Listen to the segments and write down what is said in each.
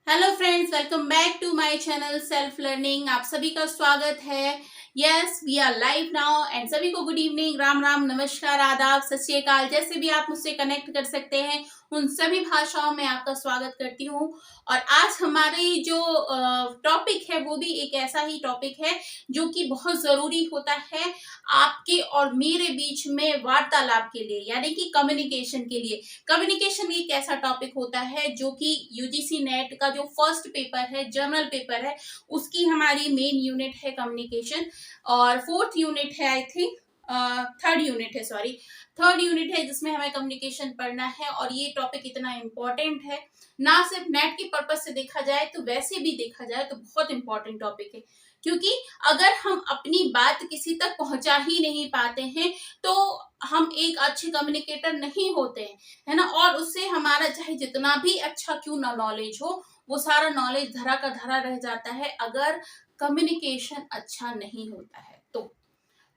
Hello friends, welcome back to my channel self learning. आप सभी का स्वागत है। Yes, we are live now and सभी को गुड इवनिंग, राम राम, नमस्कार, आदाब, सत श्री अकाल। जैसे भी आप मुझसे कनेक्ट कर सकते हैं उन सभी भाषाओं में आपका स्वागत करती हूँ। और आज हमारी जो टॉपिक है वो भी एक ऐसा ही टॉपिक है जो कि बहुत जरूरी होता है आपके और मेरे बीच में वार्तालाप के लिए, यानी कि कम्युनिकेशन के लिए। कम्युनिकेशन एक ऐसा टॉपिक होता है जो कि यूजीसी नेट का जो फर्स्ट पेपर है, जर्नल पेपर है, उसकी हमारी मेन यूनिट है कम्युनिकेशन। और फोर्थ यूनिट है, आई थिंक थर्ड यूनिट है, सॉरी थर्ड यूनिट है, जिसमें हमें कम्युनिकेशन पढ़ना है। और ये टॉपिक इतना इम्पोर्टेंट है, ना सिर्फ नेट के पर्पज से देखा जाए तो वैसे भी देखा जाए तो बहुत इंपॉर्टेंट टॉपिक है। क्योंकि अगर हम अपनी बात किसी तक पहुंचा ही नहीं पाते हैं तो हम एक अच्छे कम्युनिकेटर नहीं होते हैं, है ना। और उससे हमारा चाहे जितना भी अच्छा क्यों ना नॉलेज हो, वो सारा नॉलेज धरा का धरा रह जाता है अगर कम्युनिकेशन अच्छा नहीं होता है।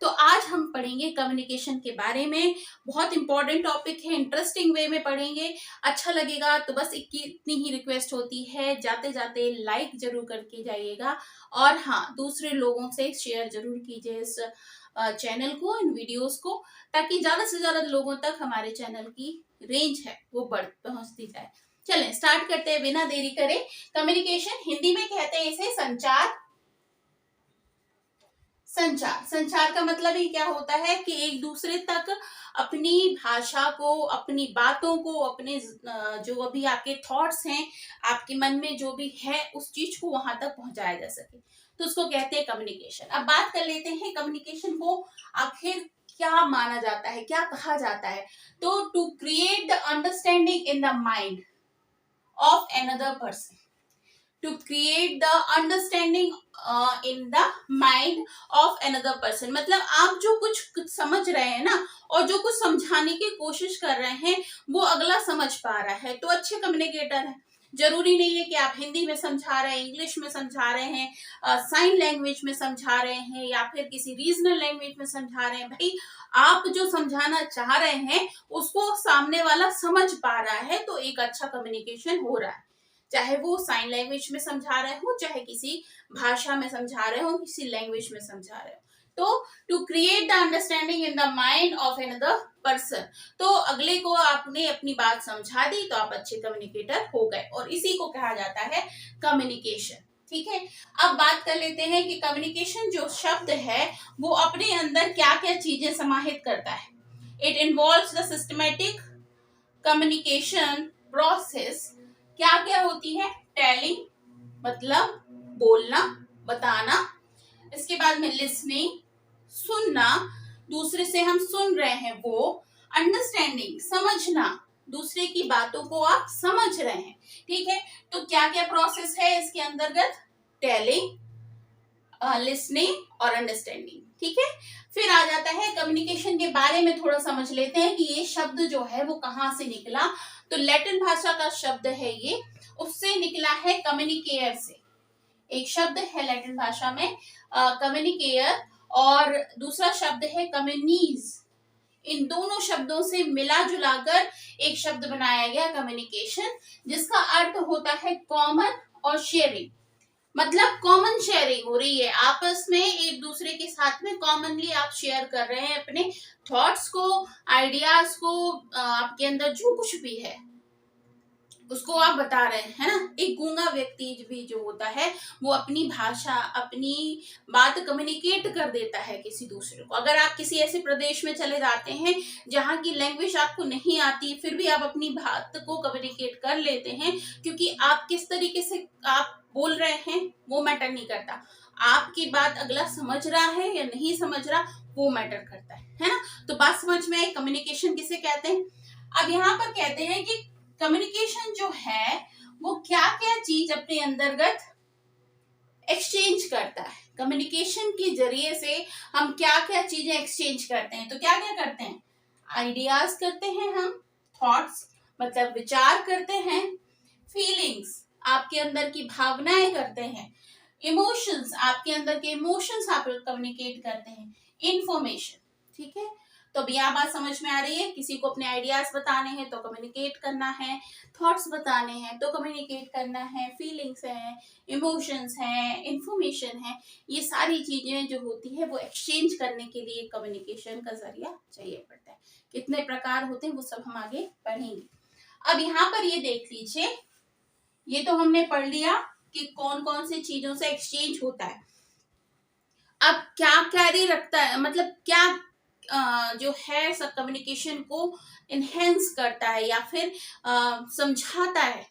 तो आज हम पढ़ेंगे कम्युनिकेशन के बारे में। बहुत इंपॉर्टेंट टॉपिक है, इंटरेस्टिंग वे में पढ़ेंगे, अच्छा लगेगा। तो बस इतनी ही रिक्वेस्ट होती है, जाते जाते लाइक जरूर करके जाइएगा। और हाँ, दूसरे लोगों से शेयर जरूर कीजिए इस चैनल को, इन वीडियोस को, ताकि ज्यादा से ज्यादा लोगों तक हमारे चैनल की रेंज है वो बढ़ पहुंचती जाए। चलें स्टार्ट करते हैं बिना देरी करे। कम्युनिकेशन हिंदी में कहते हैं इसे संचार। संचार का मतलब ही क्या होता है कि एक दूसरे तक अपनी भाषा को, अपनी बातों को, अपने जो अभी आपके थॉट्स हैं, आपके मन में जो भी है, उस चीज को वहां तक पहुंचाया जा सके, तो उसको कहते हैं कम्युनिकेशन। अब बात कर लेते हैं कम्युनिकेशन को आखिर क्या माना जाता है, क्या कहा जाता है। तो to create the understanding in the mind of another person, to create the understanding in the mind of another person। मतलब आप जो कुछ समझ रहे हैं ना, और जो कुछ समझाने की कोशिश कर रहे हैं वो अगला समझ पा रहा है, तो अच्छे कम्युनिकेटर है। जरूरी नहीं है कि आप हिंदी में समझा रहे हैं, इंग्लिश में समझा रहे हैं, साइन लैंग्वेज में समझा रहे हैं, या फिर किसी रीजनल लैंग्वेज में समझा रहे हैं। भाई, आप जो समझाना चाह रहे हैं उसको सामने वाला समझ पा रहा है, तो एक अच्छा कम्युनिकेशन हो रहा है। चाहे वो साइन लैंग्वेज में समझा रहे हो, चाहे किसी भाषा में समझा रहे हो, किसी लैंग्वेज में समझा रहे हो। तो to create the understanding in the mind of another person, तो अगले को आपने अपनी बात समझा दी तो आप अच्छे कम्युनिकेटर हो गए, और इसी को कहा जाता है कम्युनिकेशन। ठीक है, अब बात कर लेते हैं कि कम्युनिकेशन जो शब्द है वो अपने अंदर क्या क्या चीजें समाहित करता है। It involves the systematic communication process. क्या क्या होती है? टेलिंग, मतलब बोलना, बताना। इसके बाद में लिसनिंग, सुनना, दूसरे से हम सुन रहे हैं वो। अंडरस्टैंडिंग, समझना, दूसरे की बातों को आप समझ रहे हैं। ठीक है, तो क्या क्या प्रोसेस है इसके अंतर्गत? टेलिंग, लिसनिंग और अंडरस्टैंडिंग। ठीक है, फिर आ जाता है कम्युनिकेशन के बारे में थोड़ा समझ लेते हैं कि ये शब्द जो है वो कहाँ से निकला। तो लैटिन भाषा का शब्द है ये, उससे निकला है कम्युनिकेयर से। एक शब्द है लैटिन भाषा में कम्युनिकेयर, और दूसरा शब्द है कम्युनीज। इन दोनों शब्दों से मिला जुलाकर एक शब्द बनाया गया कम्युनिकेशन, जिसका अर्थ होता है कॉमन और शेयरिंग। मतलब कॉमन शेयरिंग हो रही है आपस में, एक दूसरे के साथ में कॉमनली आप शेयर कर रहे हैं अपने थॉट्स को, आइडियाज को, आपके अंदर जो कुछ भी है उसको आप बता रहे हैं, है ना। एक गूंगा व्यक्ति भी जो होता है वो अपनी भाषा, अपनी बात कम्युनिकेट कर देता है किसी दूसरे को। अगर आप किसी ऐसे प्रदेश में चले जाते हैं जहाँ की लैंग्वेज आपको नहीं आती, फिर भी आप अपनी बात को कम्युनिकेट कर लेते हैं, क्योंकि आप किस तरीके से आप बोल रहे हैं वो मैटर नहीं करता, आपकी बात अगला समझ रहा है या नहीं समझ रहा वो मैटर करता है ना। तो बात समझ में आई, कम्युनिकेशन किसे कहते हैं। अब यहाँ पर कहते हैं कि कम्युनिकेशन जो है वो क्या क्या चीज अपने अंतर्गत एक्सचेंज करता है। कम्युनिकेशन के जरिए से हम क्या क्या चीजें एक्सचेंज करते हैं। तो क्या क्या करते हैं? आइडियाज करते हैं हम, थॉट्स मतलब विचार करते हैं, फीलिंग्स आपके अंदर की भावनाएं करते हैं, इमोशंस आपके अंदर के इमोशंस आप कम्युनिकेट करते हैं, इंफॉर्मेशन। ठीक है, तो अब यहाँ बात समझ में आ रही है, किसी को अपने आइडियाज बताने हैं तो कम्युनिकेट करना है, थॉट्स बताने हैं तो कम्युनिकेट करना है, फीलिंग्स हैं, इमोशंस हैं, इंफॉर्मेशन है, ये सारी चीजें जो होती है वो एक्सचेंज करने के लिए कम्युनिकेशन का जरिया चाहिए पड़ता है। कितने प्रकार होते हैं वो सब हम आगे पढ़ेंगे। अब यहाँ पर ये देख लीजिए, ये तो हमने पढ़ लिया कि कौन कौन सी चीजों से एक्सचेंज होता है। अब क्या कैरी रखता है, मतलब क्या जो है सब कम्युनिकेशन को इनहेंस करता है या फिर समझाता है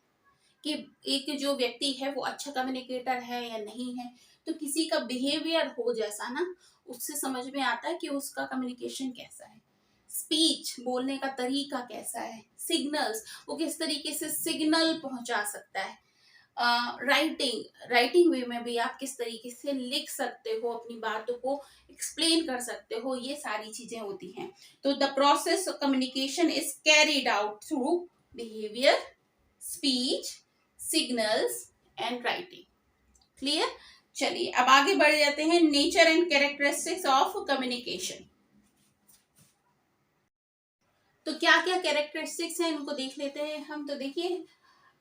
कि एक जो व्यक्ति है वो अच्छा कम्युनिकेटर है या नहीं है। तो किसी का बिहेवियर हो जैसा ना, उससे समझ में आता है कि उसका कम्युनिकेशन कैसा है, स्पीच बोलने का तरीका कैसा है, सिग्नल्स वो किस तरीके से सिग्नल पहुंचा सकता है, राइटिंग वे में भी आप किस तरीके से लिख सकते हो, अपनी बातों को एक्सप्लेन कर सकते हो, ये सारी चीजें होती हैं। तो the process of communication is carried out through behaviour, speech, signals and writing. Clear? चलिए अब आगे बढ़ जाते हैं, nature and characteristics of communication. तो क्या क्या कैरेक्टरिस्टिक्स हैं इनको देख लेते हैं हम। तो देखिए,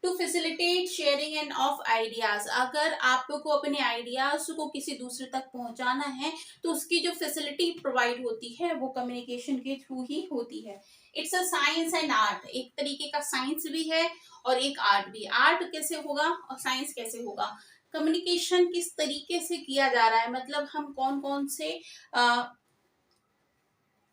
to facilitate sharing and of ideas, अगर आपको अपने आइडियाज को किसी दूसरे तक पहुंचाना है तो उसकी जो फैसिलिटी प्रोवाइड होती है वो कम्युनिकेशन के थ्रू ही होती है। It's a science and art, एक तरीके का साइंस भी है और एक आर्ट भी। आर्ट कैसे होगा और साइंस कैसे होगा, कम्युनिकेशन किस तरीके से किया जा रहा है, मतलब हम कौन कौन से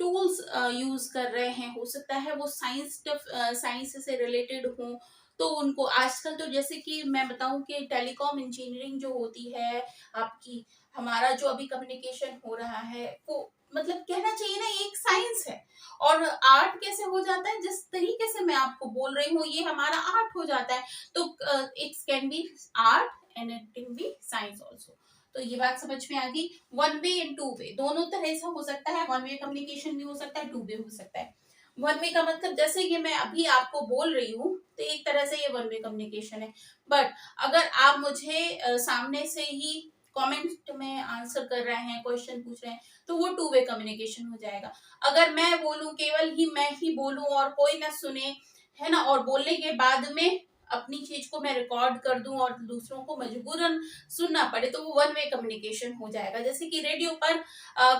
टूल्स यूज कर रहे हैं, हो सकता है वो साइंस से रिलेटेड हो। तो उनको आजकल तो जैसे कि मैं बताऊं कि टेलीकॉम इंजीनियरिंग जो होती है आपकी, हमारा जो अभी कम्युनिकेशन हो रहा है वो मतलब कहना चाहिए ना एक साइंस है। और आर्ट कैसे हो जाता है, जिस तरीके से मैं आपको बोल रही हूँ ये हमारा आर्ट हो जाता है। तो it's can be art and it can be science also. तो ये बात समझ में आ गई। One way and two way दोनों तरह से हो सकता है, वन वे कम्युनिकेशन भी हो सकता है, टू वे हो सकता है। वन वे का मतलब जैसे कि मैं अभी आपको बोल रही हूँ तो एक तरह से ये वन वे कम्युनिकेशन है। बट अगर आप मुझे सामने से ही कमेंट में आंसर कर रहे हैं, क्वेश्चन पूछ रहे हैं, तो वो टू वे कम्युनिकेशन हो जाएगा। अगर मैं बोलूं, केवल ही मैं ही बोलूं और कोई ना सुने, है ना, और बोलने के बाद में अपनी चीज को मैं रिकॉर्ड कर दूं और दूसरों को मजबूरन सुनना पड़े, तो वो वन वे कम्युनिकेशन हो जाएगा। जैसे कि रेडियो पर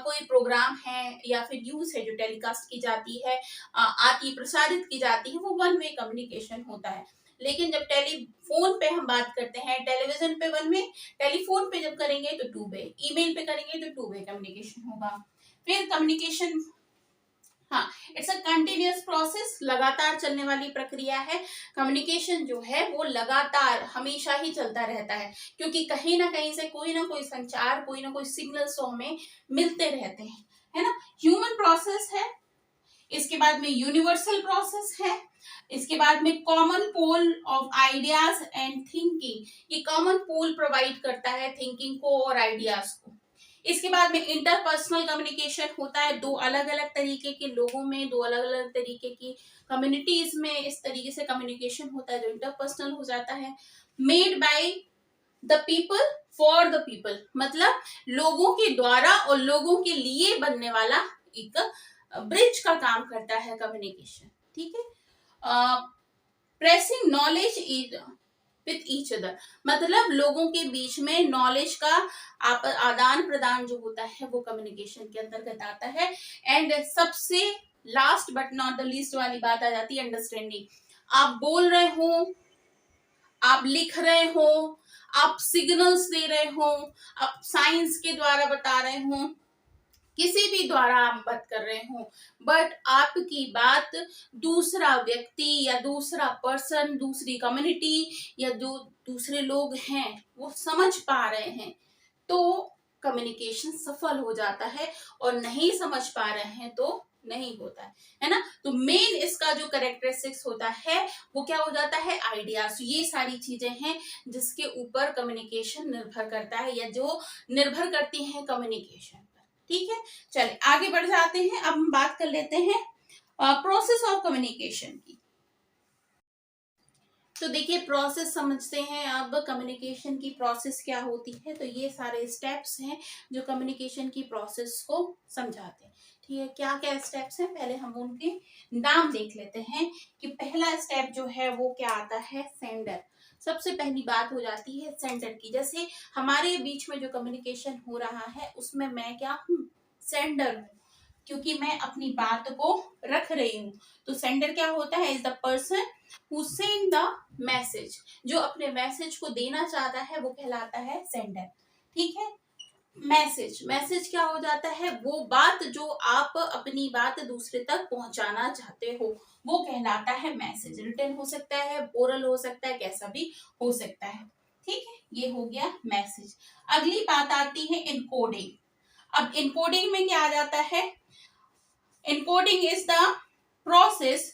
कोई प्रोग्राम है या फिर न्यूज है जो टेलीकास्ट की जाती है, आती प्रसारित की जाती है, वो वन वे कम्युनिकेशन होता है। लेकिन जब टेलीफोन पे हम बात करते हैं, टेलीविजन पे वन वे, टेलीफोन पे जब करेंगे तो टू वे, ईमेल पे करेंगे तो टू वे कम्युनिकेशन होगा। फिर कम्युनिकेशन, हाँ, इट्स अ कंटिन्यूअस प्रोसेस, लगातार चलने वाली प्रक्रिया है। कम्युनिकेशन जो है वो लगातार हमेशा ही चलता रहता है, क्योंकि कहीं ना कहीं से कोई ना कोई संचार, कोई ना कोई सिग्नल्स तो हमें मिलते रहते हैं, है ना। ह्यूमन प्रोसेस है, इसके बाद में यूनिवर्सल प्रोसेस है, इसके बाद में common pool of ideas and thinking, ये कॉमन पोल प्रोवाइड करता है थिंकिंग को और आइडियाज को। इसके बाद में इंटरपर्सनल कम्युनिकेशन होता है, दो अलग अलग तरीके के लोगों में, दो अलग अलग तरीके की कम्युनिटीज में इस तरीके से कम्युनिकेशन होता है जो इंटरपर्सनल हो जाता है। Made by the people for the people, मतलब लोगों के द्वारा और लोगों के लिए बनने वाला एक ब्रिज का काम करता है कम्युनिकेशन, ठीक है। Pressing knowledge with each other, मतलब लोगों के बीच में नॉलेज का आदान प्रदान जो होता है वो कम्युनिकेशन के अंतर्गत आता है। एंड सबसे last but not the least वाली बात आ जाती है अंडरस्टैंडिंग। आप बोल रहे हो, आप लिख रहे हो, आप सिग्नल्स दे रहे हो, आप साइंस के द्वारा बता रहे हो, किसी भी द्वारा आप बात कर रहे हो, बट आपकी बात दूसरा व्यक्ति या दूसरा पर्सन, दूसरी कम्युनिटी या जो दूसरे लोग हैं वो समझ पा रहे हैं, तो कम्युनिकेशन सफल हो जाता है। और नहीं समझ पा रहे हैं तो नहीं होता है ना। तो मेन इसका जो कैरेक्टरिस्टिक्स होता है वो क्या हो जाता है, आइडियाज। ये सारी चीजें हैं जिसके ऊपर कम्युनिकेशन निर्भर करता है या जो निर्भर करती हैं कम्युनिकेशन पर, ठीक है। चलिए आगे बढ़ जाते हैं। अब हम बात कर लेते हैं प्रोसेस ऑफ कम्युनिकेशन की। तो देखिए प्रोसेस समझते हैं अब कम्युनिकेशन की प्रोसेस क्या होती है। तो ये सारे स्टेप्स हैं जो कम्युनिकेशन की प्रोसेस को समझाते हैं। ठीक है, क्या क्या स्टेप्स हैं पहले हम उनके नाम देख लेते हैं कि पहला स्टेप जो है वो क्या आता है, सेंडर। सबसे पहली बात हो जाती है सेंडर की। जैसे हमारे बीच में जो कम्युनिकेशन हो रहा है उसमें मैं क्या हूँ, सेंडर हूँ, क्योंकि मैं अपनी बात को रख रही हूँ। तो सेंडर क्या होता है, is the person who send the message. जो अपने मैसेज को देना चाहता है वो कहलाता है सेंडर। ठीक है, मैसेज, मैसेज क्या हो जाता है, वो बात जो आप अपनी बात दूसरे तक पहुंचाना चाहते हो वो कहलाता है मैसेज। रिटन हो सकता है, ओरल हो सकता है, कैसा भी हो सकता है। ठीक है, ये हो गया मैसेज। अगली बात आती है इनकोडिंग। अब इनकोडिंग में क्या आ जाता है, encoding is the process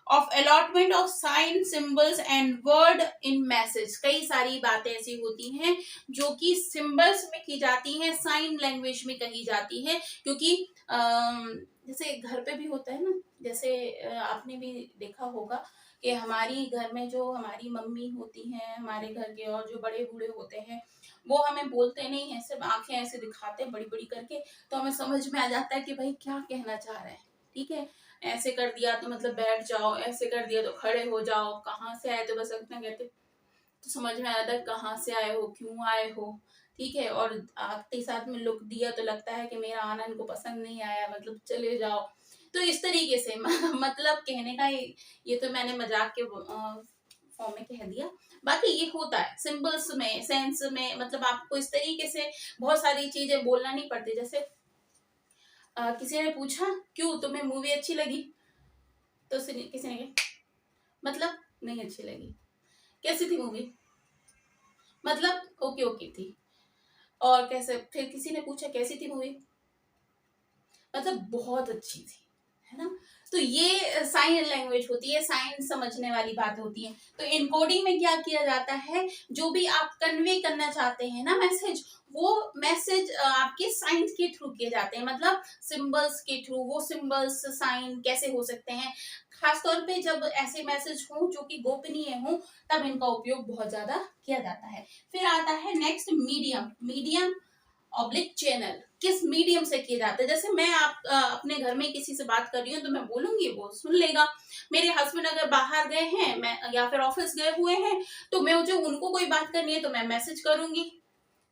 of allotment of sign, symbols and word in message। कई सारी बातें ऐसी होती हैं जो कि सिंबल्स में की जाती हैं, साइन लैंग्वेज में कही जाती है। क्योंकि जैसे घर पे भी होता है ना, जैसे आपने भी देखा होगा कि हमारी घर में जो हमारी मम्मी होती हैं, हमारे घर के और जो बड़े बूढ़े होते हैं वो हमें बोलते नहीं है, सिर्फ आंखें ऐसे दिखाते हैं बड़ी बड़ी करके, तो हमें समझ में आ जाता है कि भाई क्या कहना चाह रहे हैं। ठीक है, ऐसे कर दिया तो मतलब बैठ जाओ, ऐसे कर दिया तो खड़े हो जाओ, कहाँ से आए तो बस इतना कहते तो समझ में आ जाता है कहाँ से आए हो, क्यों आए हो। ठीक है, और आते साथ में लुक दिया तो लगता है कि मेरा आना इनको पसंद नहीं आया, मतलब चले जाओ। तो इस तरीके से मतलब कहने का ये तो मैंने मजाक के फॉर्म में कह दिया। बाकी ये होता है सिंबल्स में, सेंस में, मतलब आपको इस तरीके से बहुत सारी चीजें बोलना नहीं पड़ती। जैसे किसी ने पूछा क्यों तुम्हें मूवी अच्छी लगी, तो किसी ने कहा मतलब नहीं अच्छी लगी। कैसी थी मूवी, मतलब ओके ओके थी। और कैसे, फिर किसी ने पूछा कैसी थी मूवी, मतलब बहुत अच्छी थी, है ना। तो ये साइन लैंग्वेज होती है, साइन समझने वाली बात होती है। तो इनकोडिंग में क्या किया जाता है, जो भी आप कन्वे करना चाहते हैं ना मैसेज, वो मैसेज आपके साइंस के थ्रू किए जाते हैं, मतलब सिंबल्स के थ्रू। वो सिंबल्स साइन कैसे हो सकते हैं, खासतौर पे जब ऐसे मैसेज हो जो कि गोपनीय हो, तब इनका उपयोग बहुत ज्यादा किया जाता है। फिर आता है next medium. Medium oblique channel, किस मीडियम से किए जाते हैं। जैसे मैं अपने घर में किसी से बात कर रही हूँ तो मैं बोलूंगी, वो सुन लेगा। मेरे हस्बैंड अगर बाहर गए हैं, मैं या फिर ऑफिस गए हुए हैं, तो मैं मुझे उनको कोई बात करनी है तो मैं मैसेज करूंगी।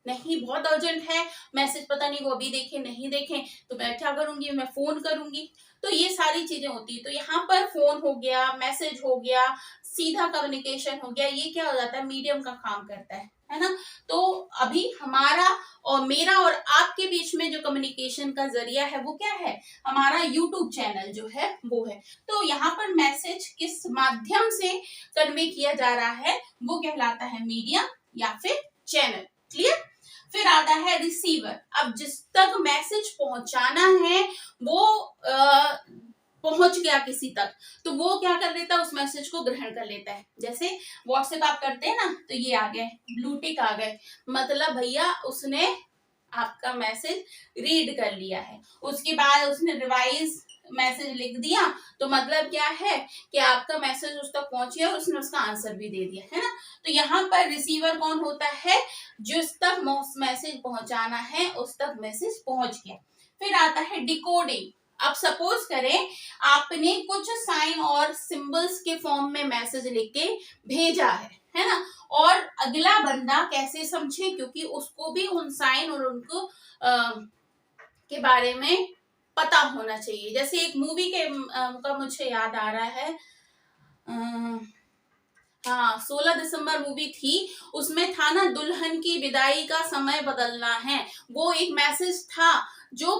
नहीं बहुत अर्जेंट है मैसेज, पता नहीं वो अभी देखें नहीं देखें, तो मैं क्या करूंगी, मैं फोन करूंगी। तो ये सारी चीजें होती है। तो यहाँ पर फोन हो गया, मैसेज हो गया, सीधा कम्युनिकेशन हो गया, ये क्या हो जाता है, मीडियम का काम करता है ना। तो अभी हमारा और मेरा और आपके बीच में जो कम्युनिकेशन का जरिया है वो क्या है, हमारा यूट्यूब चैनल जो है वो है। तो यहाँ पर मैसेज किस माध्यम से कन्वे किया जा रहा है वो कहलाता है मीडियम या फिर चैनल। क्लियर। फिर आता है रिसीवर। अब जिस तक मैसेज पहुंचाना है वो पहुंच गया किसी तक, तो वो क्या कर लेता है, उस मैसेज को ग्रहण कर लेता है। जैसे व्हाट्सएप आप करते हैं ना, तो ये आ गए ब्लू टिक आ गए, मतलब भैया उसने आपका मैसेज रीड कर लिया है। उसके बाद उसने रिवाइज मैसेज लिख दिया, तो मतलब क्या है कि आपका मैसेज उस तक पहुंच गया और उसने उसका आंसर भी दे दिया, है ना। तो यहाँ पर रिसीवर कौन होता है, जिस तक मैसेज पहुंचाना है उस तक मैसेज पहुंच गया। फिर आता है डिकोडिंग। अब सपोज करें आपने कुछ साइन और सिंबल्स के फॉर्म में मैसेज लिख के भेजा है ना, और अगला बंदा कैसे समझे, क्योंकि उसको भी उन साइन और उनको के बारे में पता होना चाहिए। जैसे एक मूवी के का मुझे याद आ रहा है, हाँ 16 दिसंबर मूवी थी, उसमें था ना दुल्हन की विदाई का समय बदलना है। वो एक मैसेज था जो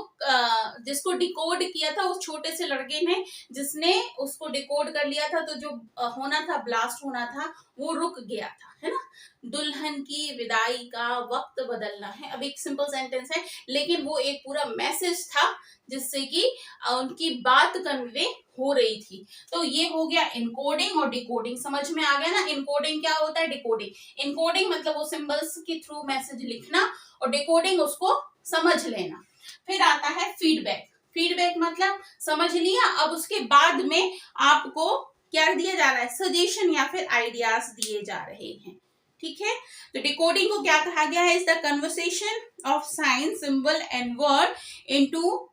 जिसको डिकोड किया था उस छोटे से लड़के ने, जिसने उसको डिकोड कर लिया था, तो जो होना था, ब्लास्ट होना था, वो रुक गया था, है ना। दुल्हन की विदाई का वक्त बदलना है। अब एक सिंपल सेंटेंस है, लेकिन वो एक पूरा मैसेज था जिससे कि उनकी बात कन्वे हो रही थी। तो ये हो गया इनकोडिंग और डिकोडिंग। समझ में आ गया ना, इनकोडिंग क्या होता है, डिकोडिंग। इनकोडिंग मतलब वो सिंबल्स के थ्रू मैसेज लिखना, और डिकोडिंग उसको समझ लेना। फिर आता है फीडबैक। फीडबैक मतलब समझ लिया, अब उसके बाद में आपको क्या दिया जा रहा है, सजेशन या फिर आइडियाज दिए जा रहे हैं। ठीक है, तो डिकोडिंग को क्या कहा गया है, is the conversation of sine, symbol and word into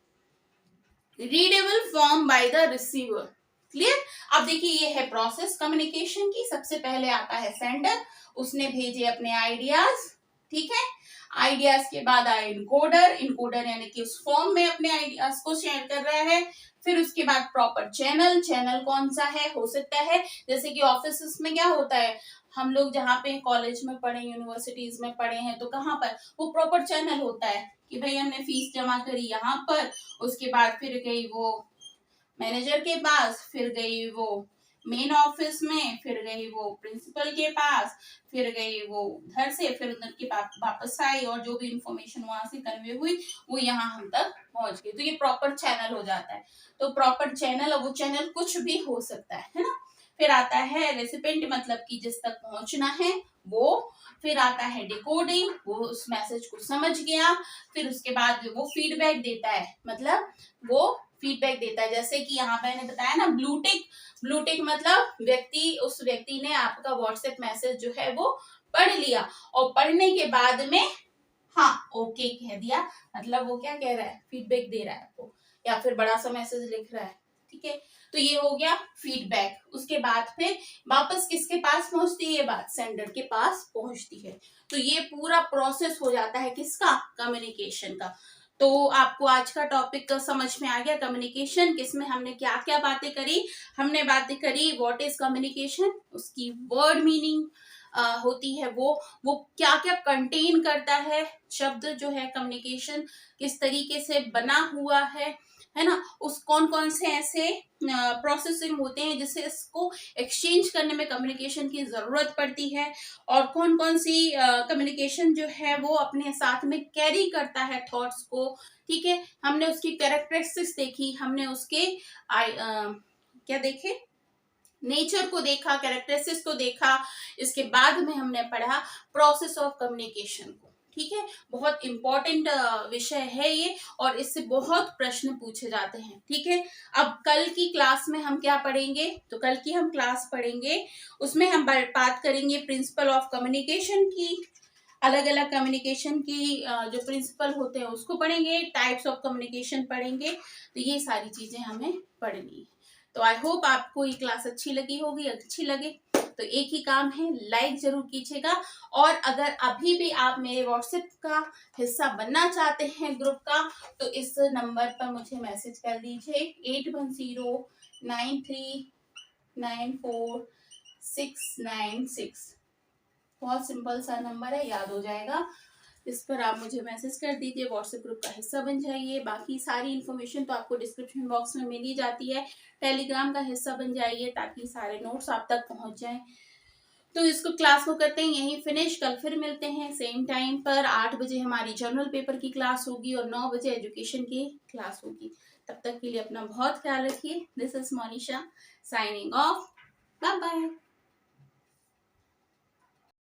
readable form by the receiver. Clear. अब देखिए ये है प्रोसेस कम्युनिकेशन की। सबसे पहले आता है सेंडर, उसने भेजे अपने आइडियाज, ठीक है। आइडियाज के बाद आए इनकोडर, इनकोडर यानी कि उस फॉर्म में अपने आइडियाज को शेयर कर रहा है। फिर उसके बाद प्रॉपर चैनल, चैनल कौन सा है, हो सकता है जैसे कि ऑफिस में क्या होता है, हम लोग जहाँ पे कॉलेज में पढ़े, यूनिवर्सिटीज में पढ़े हैं, तो कहाँ पर वो प्रॉपर चैनल होता है कि भाई हमने फीस जमा करी यहाँ पर, उसके बाद फिर गई वो मैनेजर के पास, फिर गई वो मेन ऑफिस में, फिर गई वो प्रिंसिपल के पास, फिर गई वो घर से, फिर उधर के पास वापस आई और जो भी इंफॉर्मेशन वहां से कन्वे हुई वो यहाँ हम तक पहुंच गई। तो ये प्रॉपर चैनल हो जाता है। तो प्रॉपर चैनल, और वो चैनल कुछ भी हो सकता है ना। फिर आता है रेसिपेंट, मतलब कि जिस तक पहुंचना है वो। फिर आता है डिकोडिंग, वो उस मैसेज को समझ गया। फिर उसके बाद वो फीडबैक देता है, मतलब वो फीडबैक देता है। जैसे कि यहाँ पे मैंने बताया ना ब्लूटिक, ब्लूटिक मतलब उस व्यक्ति ने आपका व्हाट्सएप मैसेज जो है वो पढ़ लिया, और पढ़ने के बाद में हाँ ओके कह दिया, मतलब वो क्या कह रहा है, फीडबैक दे रहा है आपको, या फिर बड़ा सा मैसेज लिख रहा है। ठीक है, तो ये हो गया फीडबैक। उसके बाद फिर वापस किसके पास पहुंचती है ये बात, सेंडर के पास पहुंचती है। तो ये पूरा प्रोसेस हो जाता है किसका, कम्युनिकेशन का। तो आपको आज का टॉपिक समझ में आ गया, कम्युनिकेशन किसमें हमने क्या क्या बातें करी। हमने बातें करी व्हाट इज कम्युनिकेशन, उसकी वर्ड मीनिंग होती है, वो क्या क्या कंटेन करता है, शब्द जो है कम्युनिकेशन किस तरीके से बना हुआ है ना। उस कौन कौन से ऐसे प्रोसेसिंग होते हैं जिससे इसको एक्सचेंज करने में कम्युनिकेशन की जरूरत पड़ती है, और कौन कौन सी कम्युनिकेशन जो है वो अपने साथ में कैरी करता है थॉट्स को। ठीक है, हमने उसकी कैरेक्टरिस्टिक्स देखी, हमने उसके क्या देखे, नेचर को देखा, कैरेक्टरिस्टिक्स को देखा। इसके बाद में हमने पढ़ा प्रोसेस ऑफ कम्युनिकेशन को। ठीक है, बहुत इंपॉर्टेंट विषय है ये, और इससे बहुत प्रश्न पूछे जाते हैं। ठीक है, अब कल की क्लास में हम क्या पढ़ेंगे, तो कल की हम क्लास पढ़ेंगे, उसमें हम बात करेंगे प्रिंसिपल ऑफ कम्युनिकेशन की, अलग अलग कम्युनिकेशन की जो प्रिंसिपल होते हैं उसको पढ़ेंगे, टाइप्स ऑफ कम्युनिकेशन पढ़ेंगे। तो ये सारी चीजें हमें पढ़नी है। तो आई होप आपको ये क्लास अच्छी लगी होगी। अच्छी लगे तो एक ही काम है, लाइक जरूर कीजिएगा। और अगर अभी भी आप मेरे व्हाट्सएप का हिस्सा बनना चाहते हैं ग्रुप का, तो इस नंबर पर मुझे मैसेज कर दीजिए 8109394696। बहुत सिंपल सा नंबर है, याद हो जाएगा। इस पर आप मुझे मैसेज कर दीजिए, व्हाट्सएप ग्रुप का हिस्सा बन जाइए। बाकी सारी इन्फॉर्मेशन तो आपको डिस्क्रिप्शन बॉक्स में मिल ही जाती है। टेलीग्राम का हिस्सा बन जाइए ताकि सारे नोट्स आप तक पहुंच जाएं। तो इसको क्लास को करते हैं यहीं फिनिश। कल फिर मिलते हैं सेम टाइम पर। 8 बजे हमारी जर्नल पेपर की क्लास होगी और 9 बजे एजुकेशन की क्लास होगी। तब तक के लिए अपना बहुत ख्याल रखिए। This is Monisha signing off. Bye bye.